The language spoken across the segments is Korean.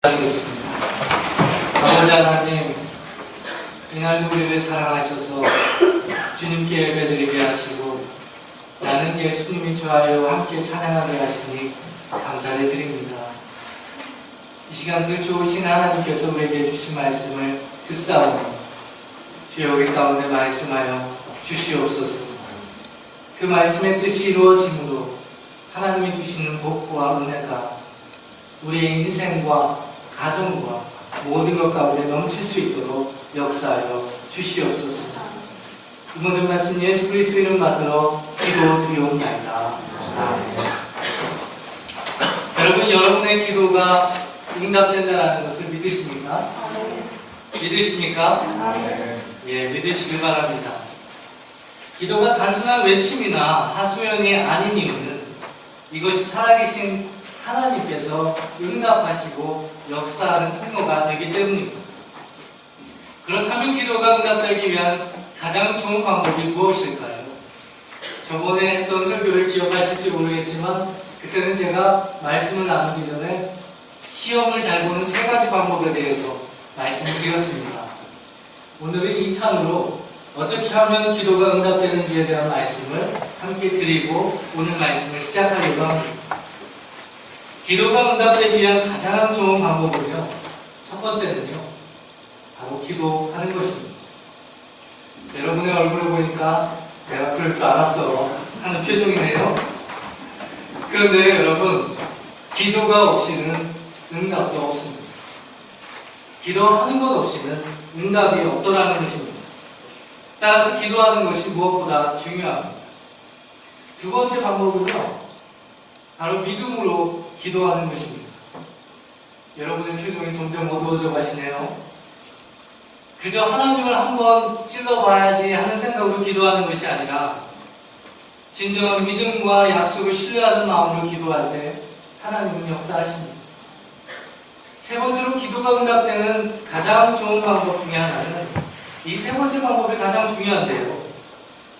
하시겠습니다. 아버지 하나님, 이날도 우리를 사랑하셔서 주님께 예배드리게 하시고 나는 예수님이 좋아요 함께 찬양하게 하시니 감사를 드립니다. 이 시간도 좋으신 하나님께서 우리에게 주신 말씀을 듣사오니 주여 우리 가운데 말씀하여 주시옵소서. 그 말씀의 뜻이 이루어짐으로 하나님이 주시는 복과 은혜가 우리의 인생과 가정과 모든 것 가운데 넘칠 수 있도록 역사하여 주시옵소서. 이 모든 말씀 예수 그리스도 이름 받들어 기도드리옵나이다. 아멘. 여러분, 여러분의 기도가 응답된다는 것을 믿으십니까? 믿으십니까? 예, 믿으시길 바랍니다. 기도가 단순한 외침이나 하소연이 아닌 이유는 이것이 살아계신 하나님께서 응답하시고 역사하는 통로가 되기 때문입니다. 그렇다면 기도가 응답되기 위한 가장 좋은 방법이 무엇일까요? 저번에 했던 설교를 기억하실지 모르겠지만 그때는 제가 말씀을 나누기 전에 시험을 잘 보는 3가지 방법에 대해서 말씀을 드렸습니다. 오늘은 2탄으로 어떻게 하면 기도가 응답되는지에 대한 말씀을 함께 드리고 오늘 말씀을 시작하려고 합니다. 기도가 응답되기 위한 가장 좋은 방법은요, 첫 번째는요, 바로 기도하는 것입니다. 여러분의 얼굴을 보니까 내가 그럴 줄 알았어 하는 표정이네요. 그런데 여러분, 기도가 없이는 응답도 없습니다. 기도하는 것 없이는 응답이 없더라는 것입니다. 따라서 기도하는 것이 무엇보다 중요합니다. 두 번째 방법은요, 바로 믿음으로 기도하는 것입니다. 여러분의 표정이 점점 어두워져 가시네요. 그저 하나님을 한번 찔러봐야지 하는 생각으로 기도하는 것이 아니라 진정한 믿음과 약속을 신뢰하는 마음으로 기도할 때 하나님은 역사하십니다. 세 번째로 기도가 응답되는 가장 좋은 방법 중에 하나는 이 세 번째 방법이 가장 중요한데요,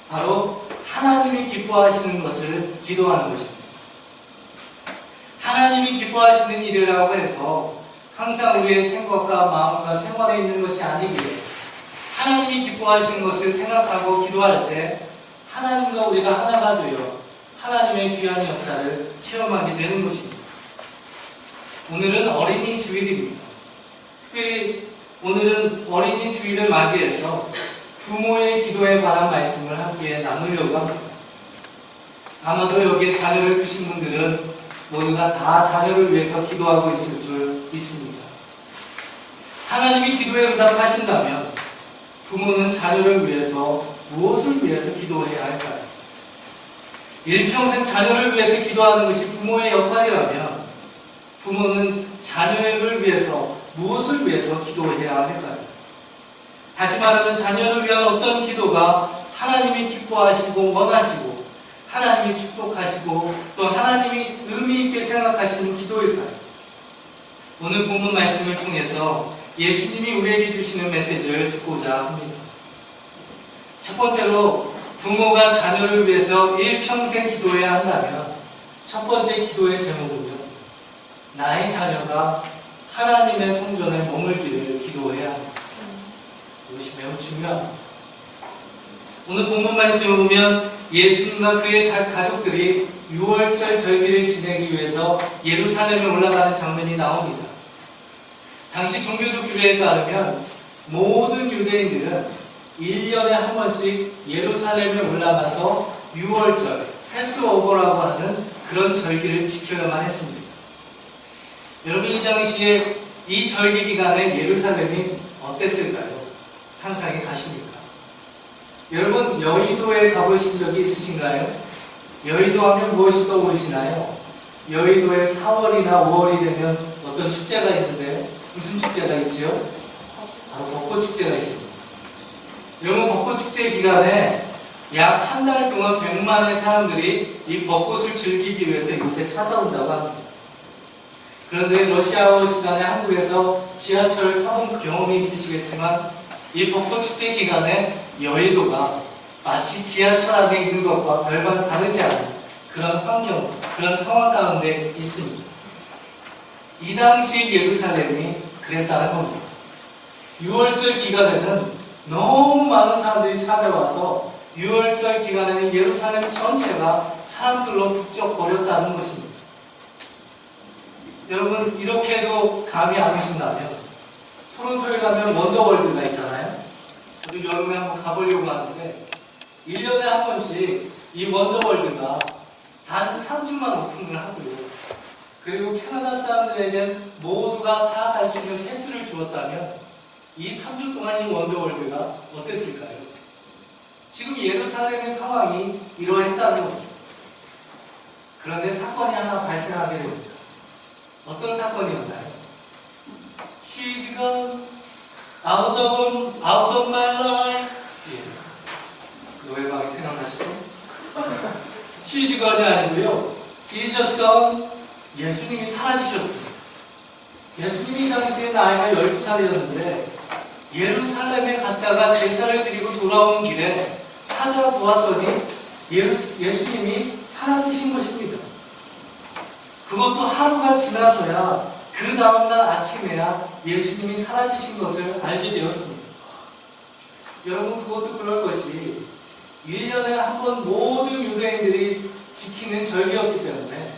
바로 하나님이 기뻐하시는 것을 기도하는 것입니다. 하나님이 기뻐하시는 일이라고 해서 항상 우리의 생각과 마음과 생활에 있는 것이 아니기에 하나님이 기뻐하시는 것을 생각하고 기도할 때 하나님과 우리가 하나가 되어 하나님의 귀한 역사를 체험하게 되는 것입니다. 오늘은 어린이 주일입니다. 특별히 오늘은 어린이 주일을 맞이해서 부모의 기도에 관한 말씀을 함께 나누려고 합니다. 아마도 여기에 자녀를 두신 분들은 모두가 다 자녀를 위해서 기도하고 있을 줄 믿습니다. 하나님이 기도에 응답하신다면 부모는 자녀를 위해서 무엇을 위해서 기도해야 할까요? 일평생 자녀를 위해서 기도하는 것이 부모의 역할이라면 부모는 자녀를 위해서 무엇을 위해서 기도해야 할까요? 다시 말하면 자녀를 위한 어떤 기도가 하나님이 기뻐하시고 원하시고 하나님이 축복하시고 또 하나님이 의미 있게 생각하시는 기도일까요? 오늘 본문 말씀을 통해서 예수님이 우리에게 주시는 메시지를 듣고자 합니다. 첫 번째로 부모가 자녀를 위해서 일평생 기도해야 한다면 첫 번째 기도의 제목은요, 나의 자녀가 하나님의 성전에 머물기를 기도해야 합니다. 이것이 매우 중요합니다. 오늘 본문 말씀을 보면 예수님과 그의 가족들이 6월절 절기를 지내기 위해서 예루살렘에 올라가는 장면이 나옵니다. 당시 종교적 규례에 따르면 모든 유대인들은 1년에 한 번씩 예루살렘에 올라가서 6월절, 패스오버라고 하는 그런 절기를 지켜야만 했습니다. 여러분, 이 당시에 이 절기 기간에 예루살렘이 어땠을까요? 상상이 가십니까? 여러분, 여의도에 가보신 적이 있으신가요? 여의도 하면 무엇이 떠오르시나요? 여의도에 4월이나 5월이 되면 어떤 축제가 있는데 무슨 축제가 있지요? 바로 벚꽃축제가 있습니다. 여러분, 벚꽃축제 기간에 약 한 달 동안 100만의 사람들이 이 벚꽃을 즐기기 위해서 이곳에 찾아온다고 합니다. 그런데 러시아어 시간에 한국에서 지하철을 타본 경험이 있으시겠지만 이 벚꽃축제 기간에 여의도가 마치 지하철 안에 있는 것과 별반 다르지 않은 그런 환경, 그런 상황 가운데 있습니다. 이 당시 예루살렘이 그랬다는 겁니다. 6월절 기간에는 너무 많은 사람들이 찾아와서 6월절 기간에는 예루살렘 전체가 사람들로 북적거렸다는 것입니다. 여러분, 이렇게도 감이 안 오신다면 토론토에 가면 원더월드가 있잖아요. 저도 여름에 한번 가보려고 하는데 1년에 한 번씩 이 원더월드가 단 3주만 오픈을 하고요. 그리고 캐나다 사람들에겐 모두가 다 갈 수 있는 패스를 주었다면 이 3주 동안 이 원더월드가 어땠을까요? 지금 예루살렘의 상황이 이러했다는 겁니다. 그런데 사건이 하나 발생하게 됩니다. 어떤 사건이었나요? She's gone out of my life. 예. 노래방이 생각나시죠? She's gone이 아니고요. Jesus gone. 예수님이 사라지셨습니다. 예수님이 이 당시에 나이가 12살이었는데 예루살렘에 갔다가 제사를 드리고 돌아오는 길에 찾아보았더니 예수님이 사라지신 것입니다. 그것도 하루가 지나서야 그 다음날 아침에야 예수님이 사라지신 것을 알게 되었습니다. 여러분, 그것도 그럴 것이 1년에 한 번 모든 유대인들이 지키는 절기였기 때문에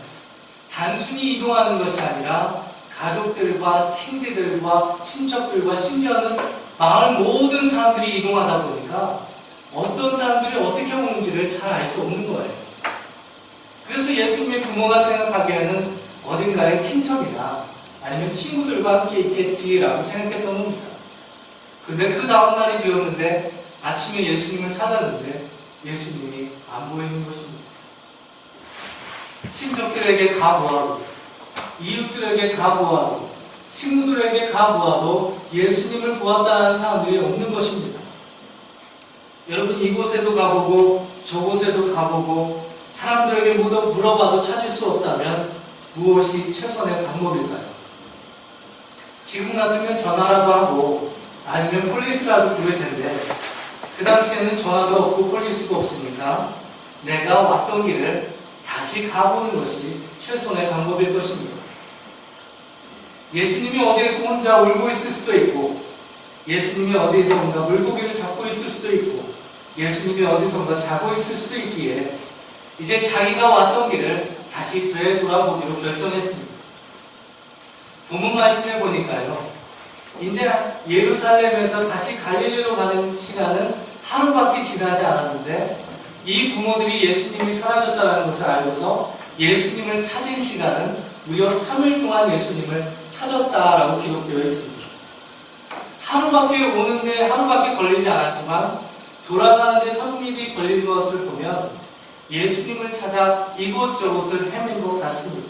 단순히 이동하는 것이 아니라 가족들과 친지들과 친척들과 심지어는 마을 모든 사람들이 이동하다 보니까 어떤 사람들이 어떻게 오는지를 잘 알 수 없는 거예요. 그래서 예수님의 부모가 생각하기에는 어딘가에 친척이나 아니면 친구들과 함께 있겠지라고 생각했던 겁니다. 그런데 그 다음날이 되었는데 아침에 예수님을 찾았는데 예수님이 안 보이는 것입니다. 친척들에게 가보아도, 이웃들에게 가보아도, 친구들에게 가보아도 예수님을 보았다는 사람들이 없는 것입니다. 여러분, 이곳에도 가보고 저곳에도 가보고 사람들에게 물어봐도 찾을 수 없다면 무엇이 최선의 방법일까요? 지금 같으면 전화라도 하고 아니면 폴리스라도 부를 텐데 그 당시에는 전화도 없고 폴리스도 없으니까 내가 왔던 길을 다시 가보는 것이 최선의 방법일 것입니다. 예수님이 어디에서 혼자 울고 있을 수도 있고, 예수님이 어디에서인가 물고기를 잡고 있을 수도 있고, 예수님이 어디선가 자고 있을 수도 있기에 이제 자기가 왔던 길을 다시 되돌아보기로 결정했습니다. 본문 말씀에 보니까요, 이제 예루살렘에서 다시 갈릴리로 가는 시간은 하루밖에 지나지 않았는데 이 부모들이 예수님이 사라졌다는 것을 알고서 예수님을 찾은 시간은 무려 3일 동안 예수님을 찾았다라고 기록되어 있습니다. 하루밖에 오는데 하루밖에 걸리지 않았지만 돌아가는데 3일이 걸린 것을 보면 예수님을 찾아 이곳저곳을 헤맨 것 같습니다.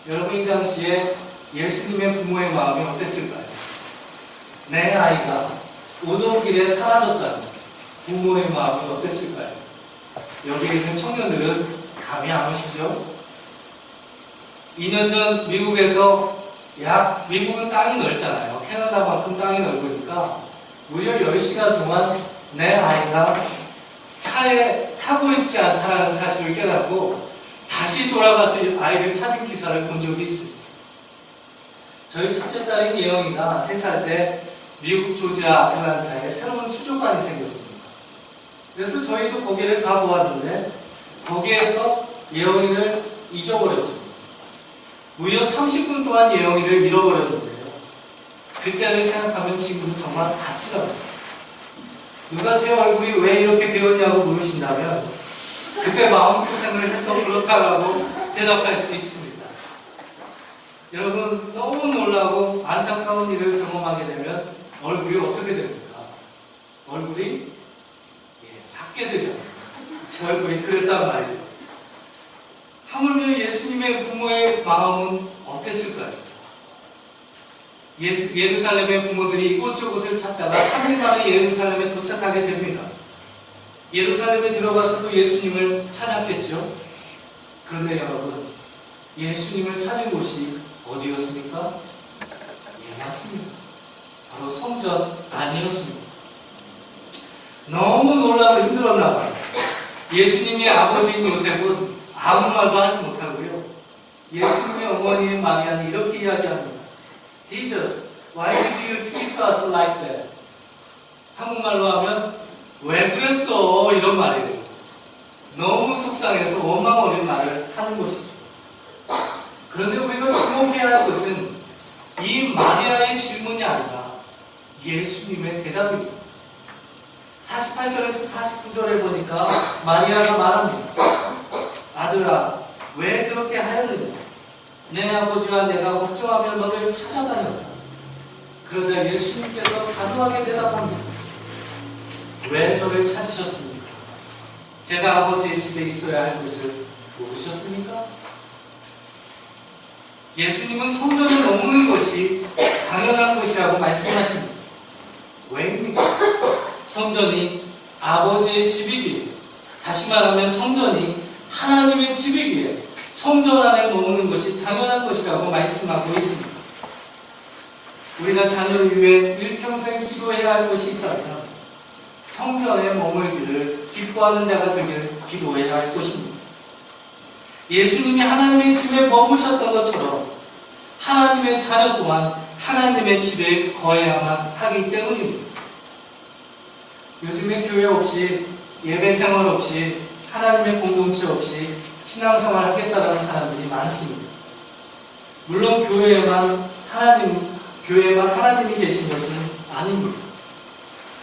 여러분, 이 당시에 예수님의 부모의 마음이 어땠을까요? 내 아이가 오던 길에 사라졌다는 부모의 마음이 어땠을까요? 여기에 있는 청년들은 감이 안 오시죠? 2년 전 미국에서 미국은 땅이 넓잖아요. 캐나다만큼 땅이 넓으니까 무려 10시간 동안 내 아이가 차에 타고 있지 않다는 사실을 깨닫고 다시 돌아가서 아이를 찾은 기사를 본 적이 있습니다. 저희 첫째 딸인 예영이가 3살 때 미국 조지아 아틀란타에 새로운 수족관이 생겼습니다. 그래서 저희도 거기를 가보았는데 거기에서 예영이를 잊어버렸습니다. 무려 30분 동안 예영이를 잃어버렸는데요. 그때를 생각하면 지금도 정말 아찔합니다. 누가 제 얼굴이 왜 이렇게 되었냐고 물으신다면 그때 마음고생을 해서 그렇다라고 대답할 수 있습니다. 여러분, 너무 놀라고 안타까운 일을 경험하게 되면 얼굴이 어떻게 됩니까? 얼굴이 삭게 되잖아요. 제 얼굴이 그랬단 말이죠. 하물며 예수님의 부모의 마음은 어땠을까요? 예루살렘의 부모들이 이곳저곳을 찾다가 3일 만에 예루살렘에 도착하게 됩니다. 예루살렘에 들어가서도 예수님을 찾았겠죠. 그런데 여러분, 예수님을 찾은 곳이 어디였습니까? 예, 맞습니다. 바로 성전 안이었습니다. 너무 놀라고 힘들었나 봐요. 예수님의 아버지인 요셉은 아무 말도 하지 못하고요. 예수님의 어머니인 마리아는 이렇게 이야기합니다. Jesus, why did you treat us like that? 한국말로 하면 왜 그랬어? 이런 말이에요. 너무 속상해서 원망 어린 말을 하는 것이죠. 그런데 우리가 주목해야 할 것은 이 마리아의 질문이 아니라 예수님의 대답입니다. 48절에서 49절에 보니까 마리아가 말합니다. 아들아, 왜 그렇게 하였느냐? 내 아버지와 내가 걱정하며 너를 찾아다녔다. 그러자 예수님께서 단호하게 대답합니다. 왜 저를 찾으셨습니까? 제가 아버지의 집에 있어야 할 것을 모르셨습니까? 예수님은 성전을 머무는 것이 당연한 것이라고 말씀하십니다. 왜입니까? 성전이 아버지의 집이기에, 다시 말하면 성전이 하나님의 집이기에 성전 안에 머무는 것이 당연한 것이라고 말씀하고 있습니다. 우리가 자녀를 위해 일평생 기도해야 할 것이 있다면 성전에 머물기를 기뻐하는 자가 되길 기도해야 할 것입니다. 예수님이 하나님의 집에 머무셨던 것처럼 하나님의 자녀 또한 하나님의 집에 거해야만 하기 때문입니다. 요즘에 교회 없이, 예배 생활 없이, 하나님의 공동체 없이 신앙생활 하겠다라는 사람들이 많습니다. 물론 교회에만 하나님이 계신 것은 아닙니다.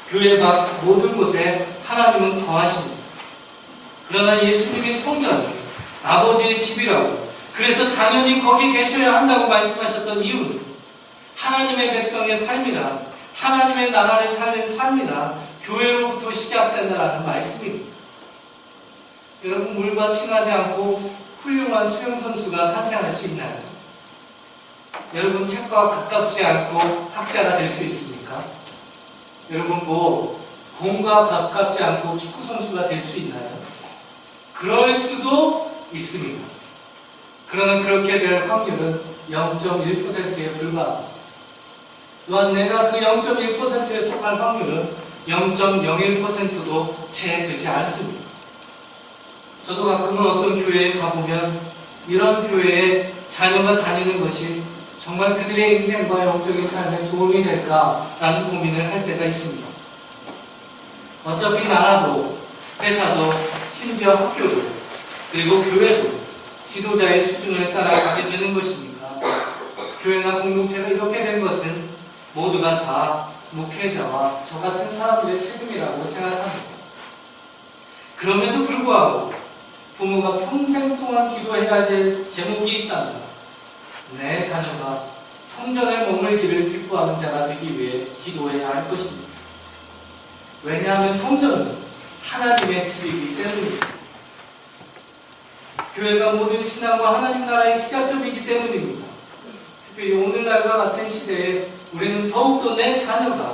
교회 밖 모든 곳에 하나님은 거하십니다. 그러나 예수님이 성전, 아버지의 집이라고, 그래서 당연히 거기 계셔야 한다고 말씀하셨던 이유는 하나님의 백성의 삶이나 하나님의 나라를 살는 삶이나 교회로부터 시작된다는 말씀입니다. 여러분, 물과 친하지 않고 훌륭한 수영선수가 탄생할 수 있나요? 여러분, 책과 가깝지 않고 학자가 될 수 있습니까? 여러분, 공과 가깝지 않고 축구선수가 될 수 있나요? 그럴 수도 있습니다. 그러나 그렇게 될 확률은 0.1%에 불과합니다. 또한 내가 그 0.1%에 속할 확률은 0.01%도 채 되지 않습니다. 저도 가끔은 어떤 교회에 가보면 이런 교회에 자녀가 다니는 것이 정말 그들의 인생과 영적인 삶에 도움이 될까라는 고민을 할 때가 있습니다. 어차피 나라도, 회사도, 심지어 학교도, 그리고 교회도 지도자의 수준을 따라가게 되는 것이니까 교회나 공동체가 이렇게 된 것은 모두가 다 목회자와 저 같은 사람들의 책임이라고 생각합니다. 그럼에도 불구하고 부모가 평생 동안 기도해야 할 제목이 있다면 내 자녀가 성전에 머물기를 기뻐하는 자가 되기 위해 기도해야 할 것입니다. 왜냐하면 성전은 하나님의 집이기 때문입니다. 교회가 모든 신앙과 하나님 나라의 시작점이기 때문입니다. 특별히 오늘날과 같은 시대에 우리는 더욱더 내 자녀가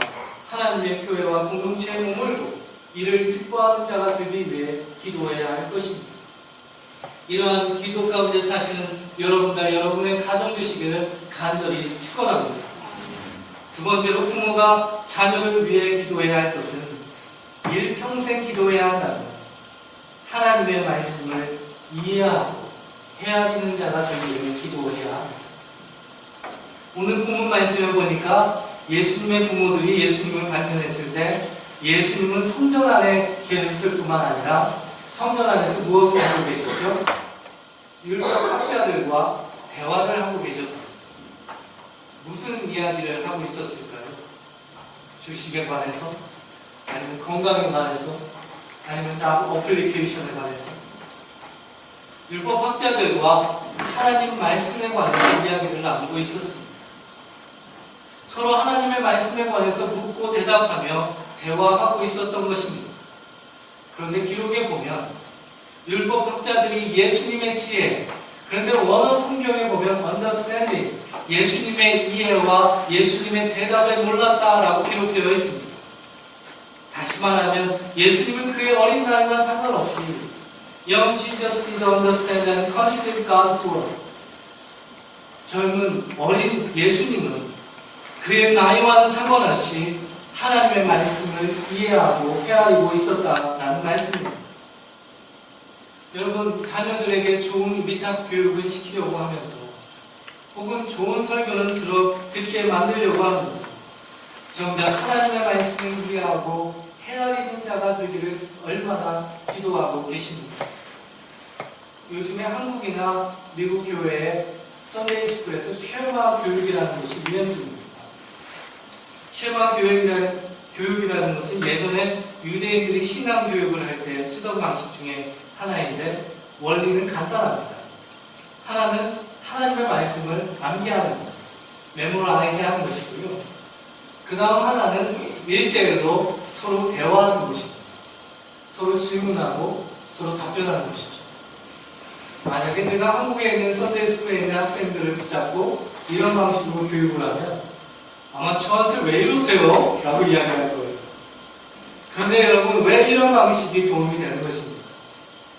하나님의 교회와 공동체에 머물고 이를 기뻐하는 자가 되기 위해 기도해야 할 것입니다. 이러한 기도 가운데 사시는 여러분과 여러분의 가정 되시기를 간절히 축원합니다. 두 번째로 부모가 자녀를 위해 기도해야 할 것은 일평생 기도해야 한다면 하나님의 말씀을 이해하고 헤아리는 자가 되기를 기도해야 합니다. 오늘 본문 말씀을 보니까 예수님의 부모들이 예수님을 발견했을 때 예수님은 성전 안에 계셨을 뿐만 아니라 성전 안에서 무엇을 하고 계셨죠? 율법 학자들과 대화를 하고 계셨습니다. 무슨 이야기를 하고 있었을까요? 주식에 관해서? 아니면 건강에 관해서? 아니면 잡 어플리케이션에 관해서? 율법 학자들과 하나님 말씀에 관해서 이야기를 나누고 있었습니다. 서로 하나님의 말씀에 관해서 묻고 대답하며 대화하고 있었던 것입니다. 그런데 기록에 보면 율법 학자들이 예수님의 지혜, 그런데 원어 성경에 보면 understanding, 예수님의 이해와 예수님의 대답에 놀랐다라고 기록되어 있습니다. 다시 말하면 예수님은 그의 어린 나이와 상관없이 Young Jesus did understand and conceive God's word. 젊은 어린 예수님은 그의 나이와는 상관없이 하나님의 말씀을 이해하고 헤아리고 있었다라는 말씀입니다. 여러분, 자녀들에게 좋은 위탁 교육을 시키려고 하면서 혹은 좋은 설교는 듣게 만들려고 하는 거죠. 정작 하나님의 말씀을 이해하고 헤아리는 자가 되기를 얼마나 기도하고 계십니까? 요즘에 한국이나 미국 교회에 썬데이 스쿨에서 쉐마 교육이라는 것이 유행 중입니다. 쉐마 교육이라는 것은 예전에 유대인들이 신앙 교육을 할 때 쓰던 방식 중에 하나인데 원리는 간단합니다. 하나는 하나님의 말씀을 암기하는 것, 메모라이즈 하는 것이고요. 그 다음 하나는 1대1로 서로 대화하는 것입니다. 서로 질문하고 서로 답변하는 것이죠. 만약에 제가 한국에 있는 썬데이 스쿨에 있는 학생들을 붙잡고 이런 방식으로 교육을 하면 아마 저한테 왜 이러세요? 라고 이야기할 거예요. 그런데 여러분, 왜 이런 방식이 도움이 되는 것입니까?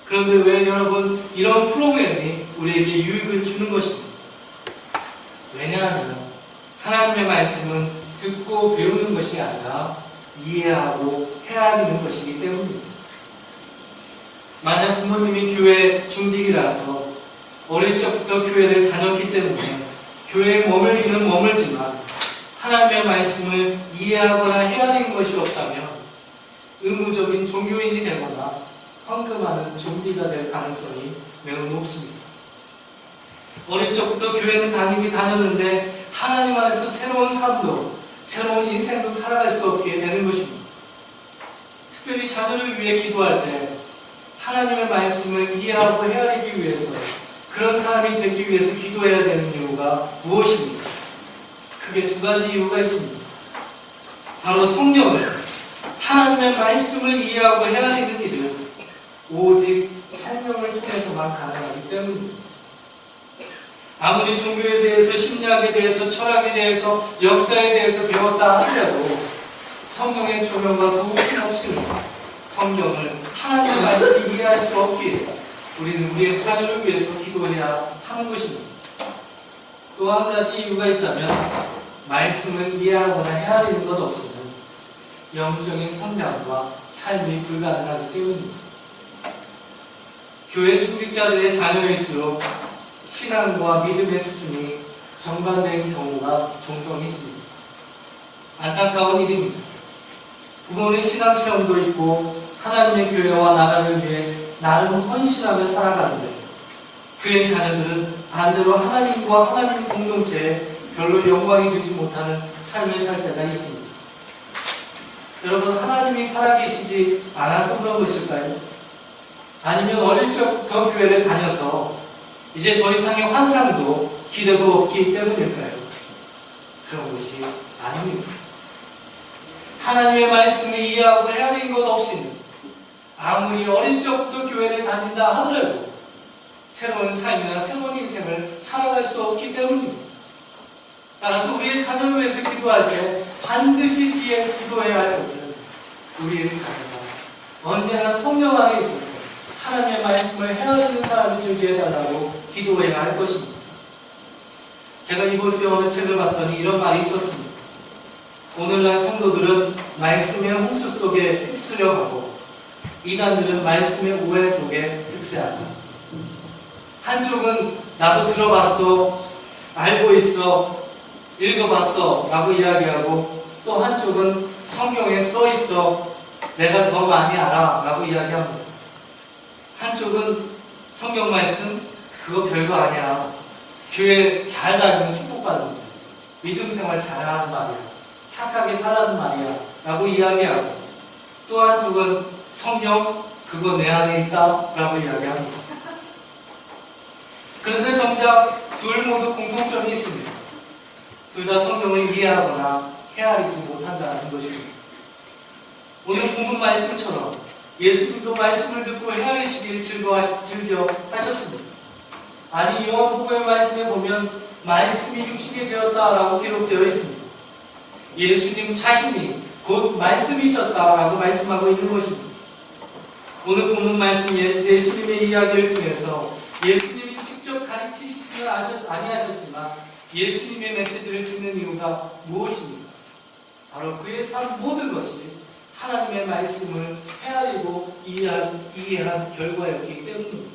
그런데 왜 여러분 이런 프로그램이 우리에게 유익을 주는 것입니까? 왜냐하면 하나님의 말씀은 듣고 배우는 것이 아니라 이해하고 헤아리는 것이기 때문입니다. 만약 부모님이 교회 중직이라서 어릴 적부터 교회를 다녔기 때문에 교회에 머물기는 머물지만 하나님의 말씀을 이해하거나 헤아리는 것이 없다면 의무적인 종교인이 되거나 헌금하는 좀비가 될 가능성이 매우 높습니다. 어릴 적부터 교회는 다녔는데 하나님 안에서 새로운 삶도 새로운 인생도 살아갈 수 없게 되는 것입니다. 특별히 자녀를 위해 기도할 때 하나님의 말씀을 이해하고 헤아리기 위해서 그런 사람이 되기 위해서 기도해야 되는 이유가 무엇입니까? 크게 두 가지 이유가 있습니다. 바로 성경을 하나님의 말씀을 이해하고 헤아리는 일은 오직 성령을 통해서만 가능하기 때문입니다. 아무리 종교에 대해서, 심리학에 대해서, 철학에 대해서, 역사에 대해서 배웠다 하더라도 성령의 조명과 도움이 없이는 성경을 하나님의 말씀을 이해할 수 없기에 우리는 우리의 자녀를 위해서 기도해야 하는 것입니다. 또 한 가지 이유가 있다면 말씀을 이해하거나 헤아리는 것 없이는 영적인 성장과 삶이 불가능하기 때문입니다. 교회 중직자들의 자녀일수록 신앙과 믿음의 수준이 정반대인 경우가 종종 있습니다. 안타까운 일입니다. 부모는 신앙시험도 있고 하나님의 교회와 나라를 위해 나름 헌신하며 살아가는데 그의 자녀들은 반대로 하나님과 하나님 공동체에 별로 영광이 되지 못하는 삶을 살 때가 있습니다. 여러분, 하나님이 살아계시지 않아서 그런 것일까요? 아니면 어릴 적부터 교회를 다녀서 이제 더 이상의 환상도 기대도 없기 때문일까요? 그런 것이 아닙니다. 하나님의 말씀을 이해하고 헤아린 것 없이는 아무리 어릴 적부터 교회를 다닌다 하더라도 새로운 삶이나 새로운 인생을 살아갈 수 없기 때문입니다. 따라서 우리의 자녀를 위해서 기도할 때 반드시 기도해야 할 것은 우리의 자녀가 언제나 성령 안에 있어서 하나님의 말씀을 헤아리는 사람이 되게 해달라고 기도해야 할 것입니다. 제가 이번 주에 어느 책을 봤더니 이런 말이 있었습니다. 오늘날 성도들은 말씀의 홍수 속에 휩쓸려 가고 이단들은 말씀의 오해 속에 득세한다. 한쪽은 나도 들어봤어, 알고 있어, 읽어봤어 라고 이야기하고 또 한쪽은 성경에 써있어, 내가 더 많이 알아 라고 이야기합니다. 한쪽은 성경 말씀 그거 별거 아니야, 교회 잘 다니면 축복받는다, 믿음 생활 잘하는 말이야, 착하게 살라는 말이야 라고 이야기하고 또 한쪽은 성경 그거 내 안에 있다 라고 이야기합니다. 그런데 정작 둘 모두 공통점이 있습니다. 둘 다 성경을 이해하거나 헤아리지 못한다는 것입니다. 오늘 본문 말씀처럼 예수님도 말씀을 듣고 헤아리시길 즐겨 하셨습니다. 아니, 요한복음의 말씀에 보면 말씀이 육신이 되었다라고 기록되어 있습니다. 예수님 자신이 곧 말씀이셨다라고 말씀하고 있는 것입니다. 오늘 본문 말씀 예수님의 이야기를 통해서 예수님이 직접 가르치시지는 아니하셨지만 예수님의 메시지를 듣는 이유가 무엇입니까? 바로 그의 삶 모든 것이 하나님의 말씀을 헤아리고 이해한 결과였기 때문입니다.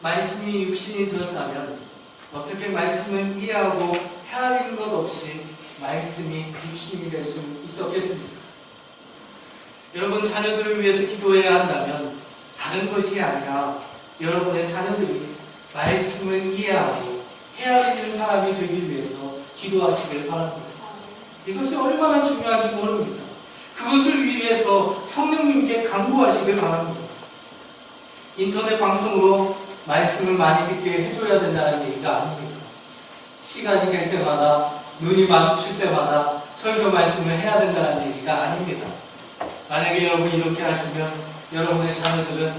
말씀이 육신이 되었다면 어떻게 말씀을 이해하고 헤아리는 것 없이 말씀이 육신이 될 수 있었겠습니까? 여러분, 자녀들을 위해서 기도해야 한다면 다른 것이 아니라 여러분의 자녀들이 말씀을 이해하고 헤아리는 사람이 되기 위해서 기도하시길 바랍니다. 이것이 얼마나 중요한지 모릅니다. 그것을 위해서 성령님께 간구하시길 바랍니다. 인터넷 방송으로 말씀을 많이 듣게 해줘야 된다는 얘기가 아닙니다. 시간이 될 때마다, 눈이 마주칠 때마다 설교 말씀을 해야 된다는 얘기가 아닙니다. 만약에 여러분이 이렇게 하시면 여러분의 자녀들은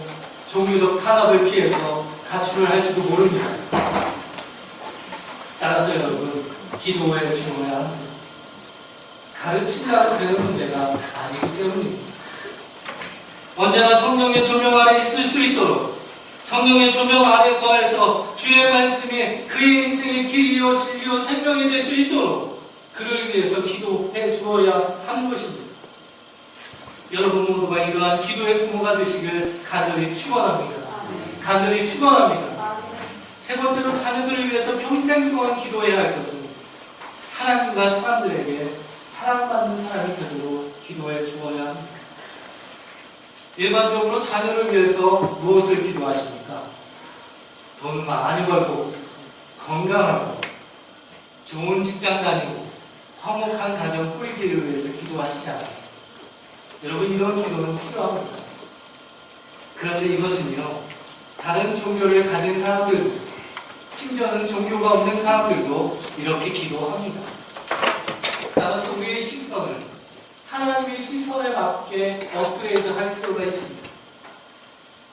종교적 탄압을 피해서 가출을 할지도 모릅니다. 따라서 여러분, 기도에 주어야 합니다. 가르친다고 되는 문제가 아니기 때문입니다. 언제나 성령의 조명 아래 있을 수 있도록, 성령의 조명 아래 거해서 주의 말씀이 그의 인생의 길이요 진리요 생명이 될 수 있도록 그를 위해서 기도해 주어야 하는 것입니다. 여러분 모두가 이러한 기도의 부모가 되시길 간절히 축원합니다. 간절히 축원합니다. 세 번째로, 자녀들을 위해서 평생 동안 기도해야 할 것은 하나님과 사람들에게 사랑받는 사람이 되도록 기도해 주어야 합니다. 일반적으로 자녀를 위해서 무엇을 기도하십니까? 돈 많이 벌고 건강하고 좋은 직장 다니고 화목한 가정 꾸리기를 위해서 기도하시잖아요. 여러분, 이런 기도는 필요합니다. 그런데 이것은요, 다른 종교를 가진 사람들도, 심지어는 종교가 없는 사람들도 이렇게 기도합니다. 따라서 우리의 시선을 하나님의 시선에 맞게 업그레이드할 필요가 있습니다.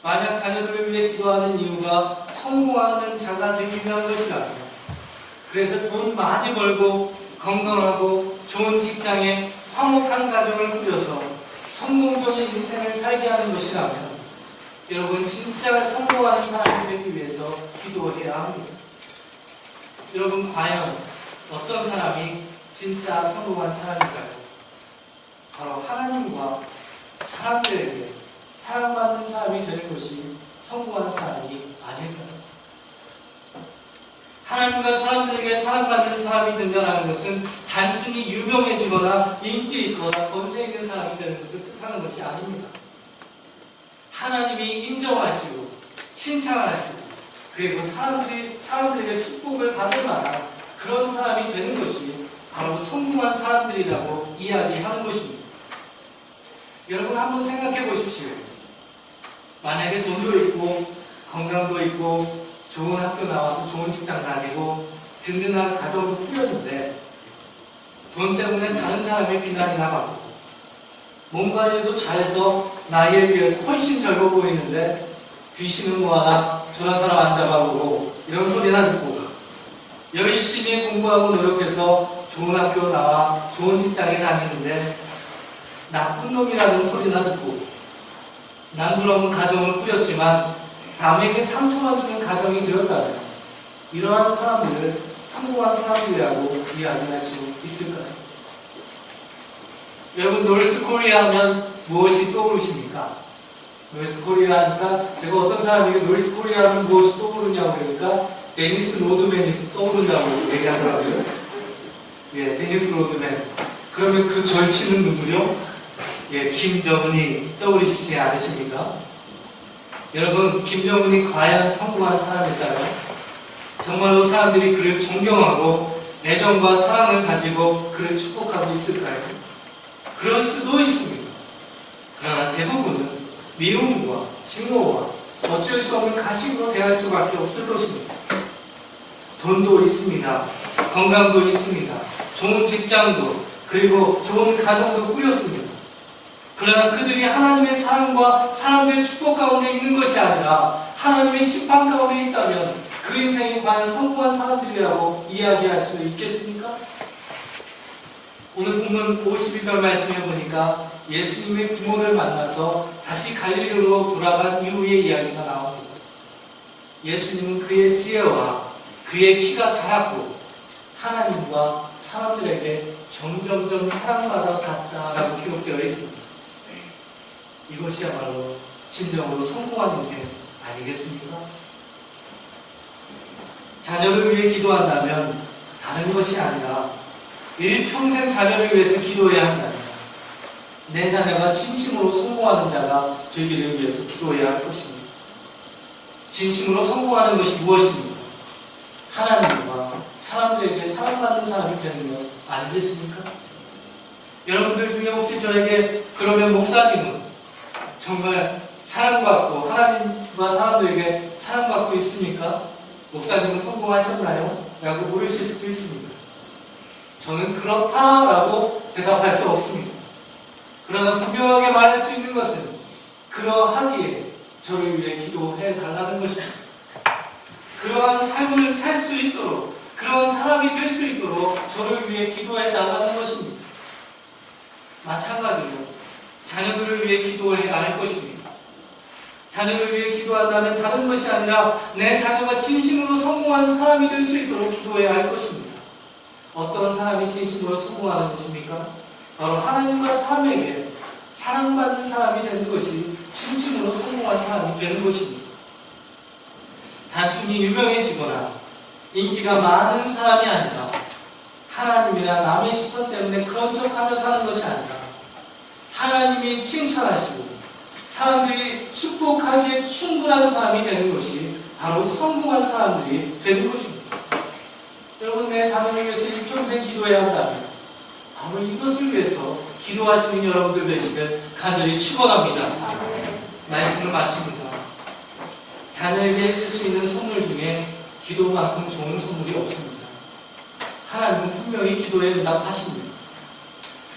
만약 자녀들을 위해 기도하는 이유가 성공하는 자가 되기 위한 것이라면, 그래서 돈 많이 벌고 건강하고 좋은 직장에 화목한 가정을 꾸려서 성공적인 인생을 살게 하는 것이라면, 여러분, 진짜 성공하는 사람이 되기 위해서 기도해야 합니다. 여러분, 과연 어떤 사람이 진짜 성공한 사람일까요? 바로 하나님과 사람들에게 사랑받는 사람이 되는 것이 성공한 사람이 아닐까요? 하나님과 사람들에게 사랑받는 사람이 된다는 것은 단순히 유명해지거나 인기 있거나 권세 있는 사람이 되는 것을 뜻하는 것이 아닙니다. 하나님이 인정하시고 칭찬하시고 그리고 사람들에게 축복을 받을 만한 그런 사람이 되는 것이 바로 성공한 사람들이라고 이야기하는 것입니다. 여러분, 한번 생각해 보십시오. 만약에 돈도 있고 건강도 있고 좋은 학교 나와서 좋은 직장 다니고 든든한 가정도 꾸렸는데 돈 때문에 다른 사람의 비난이나 받고 몸 관리도 잘해서 나이에 비해서 훨씬 젊어 보이는데 귀신은 뭐하나 저런 사람 안 잡아보고 이런 소리나 듣고, 열심히 공부하고 노력해서 좋은 학교 나와 좋은 직장에 다니는데 나쁜 놈이라는 소리나 듣고, 난 그러면 가정을 꾸렸지만 남에게 상처만 주는 가정이 되었다면 이러한 사람들을 성공한 사람들이라고 이야기할 수 있을까요? 여러분, 노스코리아 하면 무엇이 떠오르십니까? 노스코리아니까 제가 어떤 사람에게 노스코리아 하면 무엇이 떠오르냐고 그러니까 데니스 로드맨이 떠오른다고 얘기하더라고요. 예, 데니스 로드맨. 그러면 그 절친은 누구죠? 예, 김정은이 떠오르시지 않으십니까? 여러분, 김정은이 과연 성공한 사람일까요? 정말로 사람들이 그를 존경하고 애정과 사랑을 가지고 그를 축복하고 있을까요? 그럴 수도 있습니다. 그러나 대부분은 미움과 증오와 어쩔 수 없는 가식으로 대할 수밖에 없을 것입니다. 돈도 있습니다. 건강도 있습니다. 좋은 직장도, 그리고 좋은 가정도 꾸렸습니다. 그러나 그들이 하나님의 사랑과 사람들의 축복 가운데 있는 것이 아니라 하나님의 심판 가운데 있다면 그 인생이 과연 성공한 사람들이라고 이야기할 수 있겠습니까? 오늘 본문 52절 말씀해 보니까 예수님의 부모를 만나서 다시 갈릴리로 돌아간 이후의 이야기가 나옵니다. 예수님은 그의 지혜와 그의 키가 자랐고 하나님과 사람들에게 점점점 사랑받아 갔다라고 기록되어 있습니다. 이것이야말로 진정으로 성공한 인생 아니겠습니까? 자녀를 위해 기도한다면 다른 것이 아니라 일평생 자녀를 위해서 기도해야 한다면 내 자녀가 진심으로 성공하는 자가 되기를 위해서 기도해야 할 것입니다. 진심으로 성공하는 것이 무엇입니까? 하나님과 사람들에게 사랑받는 사람이 되는 것 아니겠습니까? 여러분들 중에 혹시 저에게 그러면 목사님은 정말 사랑받고 하나님과 사람들에게 사랑받고 있습니까? 목사님은 성공하셨나요? 라고 물으실 수도 있습니다. 저는 그렇다라고 대답할 수 없습니다. 그러나 분명하게 말할 수 있는 것은 그러하기에 저를 위해 기도해 달라는 것입니다. 그러한 삶을 살 수 있도록, 그러한 사람이 될 수 있도록 저를 위해 기도해 달라는 것입니다. 마찬가지로 자녀들을 위해 기도해야 할 것입니다. 자녀를 위해 기도한다면 다른 것이 아니라 내 자녀가 진심으로 성공한 사람이 될 수 있도록 기도해야 할 것입니다. 어떤 사람이 진심으로 성공하는 것입니까? 바로 하나님과 사람에게 사랑받는 사람이 되는 것이 진심으로 성공한 사람이 되는 것입니다. 단순히 유명해지거나 인기가 많은 사람이 아니라 하나님이나 남의 시선 때문에 그런 척하며 사는 것이 아니라 하나님이 칭찬하시고 사람들이 축복하기에 충분한 사람이 되는 것이 바로 성공한 사람들이 되는 것입니다. 여러분, 내 자녀를 위해서 일평생 기도해야 한다면 바로 이것을 위해서 기도하시는 여러분들 되시길 간절히 축원합니다. 말씀을 마칩니다. 자녀에게 해줄 수 있는 선물 중에 기도만큼 좋은 선물이 없습니다. 하나님은 분명히 기도에 응답하십니다.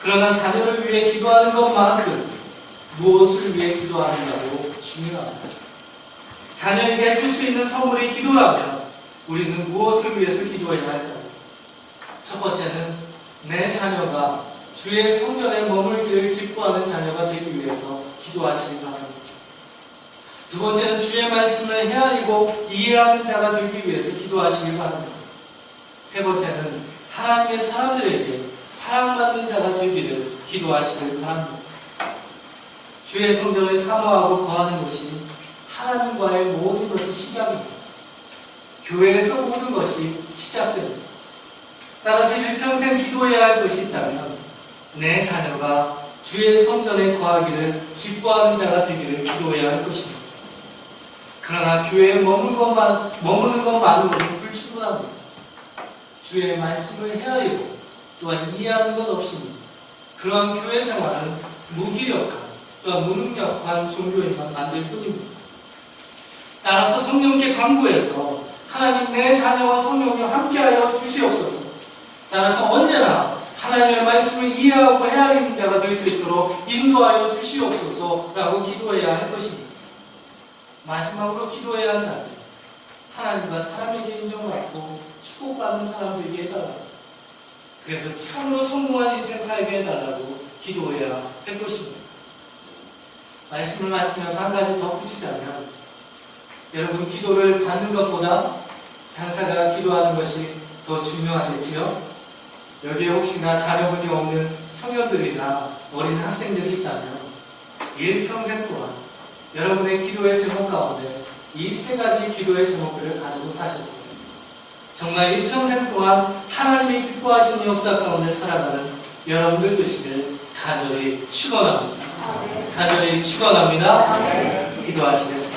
그러나 자녀를 위해 기도하는 것만큼 무엇을 위해 기도하는가도 중요합니다. 자녀에게 해줄 수 있는 선물이 기도라면 우리는 무엇을 위해서 기도해야 할까요? 첫 번째는 내 자녀가 주의 성전에 머물기를 기뻐하는 자녀가 되기 위해서 기도하시기 바랍니다. 두 번째는 주의 말씀을 헤아리고 이해하는 자가 되기 위해서 기도하시기 바랍니다. 세 번째는 하나님의 사람들에게 사랑받는 자가 되기를 기도하시길 바랍니다. 주의 성전을 사모하고 거하는 것이 하나님과의 모든 것이 시작입니다. 교회에서 모든 것이 시작됩니다. 따라서 일평생 기도해야 할 것이 있다면 내 자녀가 주의 성전에 거하기를 기뻐하는 자가 되기를 기도해야 할 것입니다. 그러나 교회에 머무는 것만으로는 불충분합니다. 주의 말씀을 헤아리고 또한 이해하는 것 없이 그러한 교회 생활은 무기력한 또한 무능력한 종교인만 만들 뿐입니다. 따라서 성령께 간구해서 하나님 내 자녀와 성령님 함께하여 주시옵소서. 따라서 언제나 하나님의 말씀을 이해하고 헤아리는 자가 될 수 있도록 인도하여 주시옵소서라고 기도해야 할 것입니다. 마지막으로 기도해야 한다면 하나님과 사람에게 인정받고 축복받는 사람들에게 해달라고, 그래서 참으로 성공한 인생 살게 해달라고 기도해야 할 것입니다. 말씀을 마치면서 한 가지 더 붙이자면, 여러분, 기도를 받는 것보다 당사자가 기도하는 것이 더 중요하겠지요? 여기에 혹시나 자녀분이 없는 청년들이나 어린 학생들이 있다면 일평생 동안 여러분의 기도의 제목 가운데 이 세 가지 기도의 제목들을 가지고 사셨어요. 정말 일평생 동안 하나님이 기뻐하시는 역사 가운데 살아가는 여러분들 되시길 간절히 축원합니다. 간절히 축원합니다. 기도하시겠습니다.